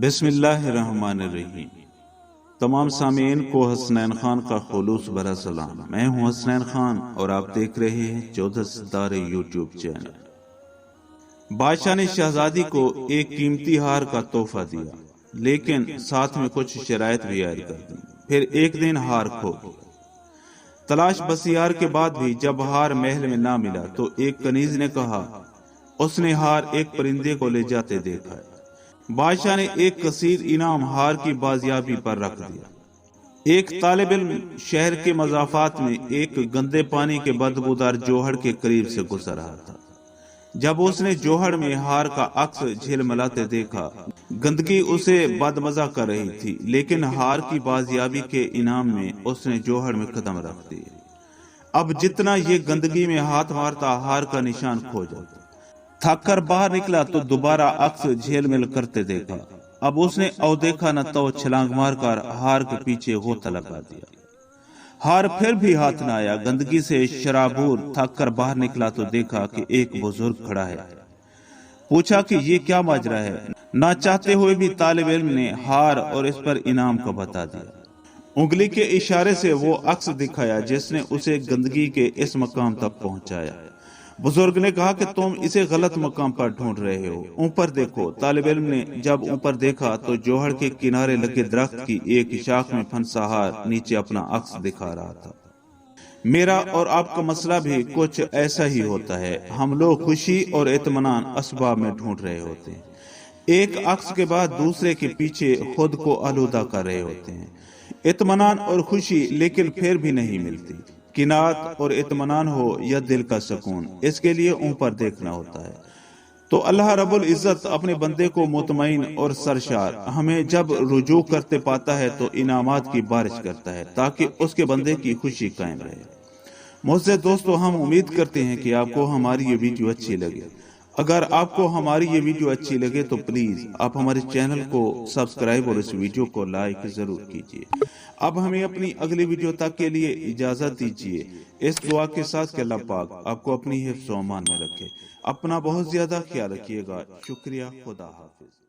بسم اللہ الرحمن الرحیم۔ تمام سامعین کو حسنین خان کا خلوص بھرا سلام۔ میں ہوں حسنین خان اور آپ دیکھ رہے ہیں 14 ستارے یوٹیوب چینل۔ بادشاہ نے شہزادی کو ایک قیمتی ہار کا تحفہ دیا، لیکن ساتھ میں کچھ شرائط بھی عائد کر دی۔ پھر ایک دن ہار کھو گیا۔ تلاش بسیار کے بعد بھی جب ہار محل میں نہ ملا تو ایک کنیز نے کہا اس نے ہار ایک پرندے کو لے جاتے دیکھا ہے۔ بادشاہ نے ایک کثیر انعام ہار کی بازیابی پر رکھ دیا۔ ایک طالب علم شہر کے مضافات میں ایک گندے پانی کے بدبودار جوہر کے قریب سے گزر رہا تھا۔ جب اس نے جوہر میں ہار کا عکس جھلملاتے دیکھا، گندگی اسے بدمزہ کر رہی تھی، لیکن ہار کی بازیابی کے انعام میں اس نے جوہر میں قدم رکھ دی۔ اب جتنا یہ گندگی میں ہاتھ مارتا، ہار کا نشان کھو جاتا۔ تھک کر باہر نکلا تو دوبارہ عکس جھیل مل کرتے دیکھا۔ اب اس نے او دیکھا نہ تو چھلانگ مار کر ہار کے پیچھے غوطہ لگا دیا۔ ہار پھر بھی ہاتھ نہ آیا۔ گندگی سے شرابور تھک کر باہر نکلا تو دیکھا کہ ایک بزرگ کھڑا ہے۔ پوچھا کہ یہ کیا ماجرا ہے؟ نہ چاہتے ہوئے بھی طالب علم نے ہار اور اس پر انعام کا بتا دیا۔ انگلی کے اشارے سے وہ عکس دکھایا جس نے اسے گندگی کے اس مقام تک پہنچایا۔ بزرگ نے کہا کہ تم اسے غلط مقام پر ڈھونڈ رہے ہو، اوپر دیکھو۔ طالب علم نے جب اوپر دیکھا تو جوہر کے کنارے لگے درخت کی ایک شاخ میں پھنسا ہار نیچے اپنا عکس دکھا رہا تھا۔ میرا اور آپ کا مسئلہ بھی کچھ ایسا ہی ہوتا ہے۔ ہم لوگ خوشی اور اطمینان اسباب میں ڈھونڈ رہے ہوتے ہیں، ایک عکس کے بعد دوسرے کے پیچھے خود کو آلودہ کر رہے ہوتے ہیں۔ اطمینان اور خوشی لیکن پھر بھی نہیں ملتی۔ قناعت اور اطمینان ہو یا دل کا سکون، اس کے لیے اوپر دیکھنا ہوتا ہے۔ تو اللہ رب العزت اپنے بندے کو مطمئن اور سرشار ہمیں جب رجوع کرتے پاتا ہے تو انعامات کی بارش کرتا ہے تاکہ اس کے بندے کی خوشی قائم رہے۔ معزز دوستو، ہم امید کرتے ہیں کہ آپ کو ہماری یہ ویڈیو اچھی لگے۔ اگر آپ کو ہماری یہ ویڈیو اچھی لگے تو پلیز آپ ہمارے چینل کو سبسکرائب اور اس ویڈیو کو لائک ضرور کیجیے۔ اب ہمیں اپنی اگلی ویڈیو تک کے لیے اجازت دیجیے، اس دعا کے ساتھ کہ اللہ پاک آپ کو اپنی حفظ و امان میں رکھے۔ اپنا بہت زیادہ خیال رکھیے گا۔ شکریہ۔ خدا حافظ۔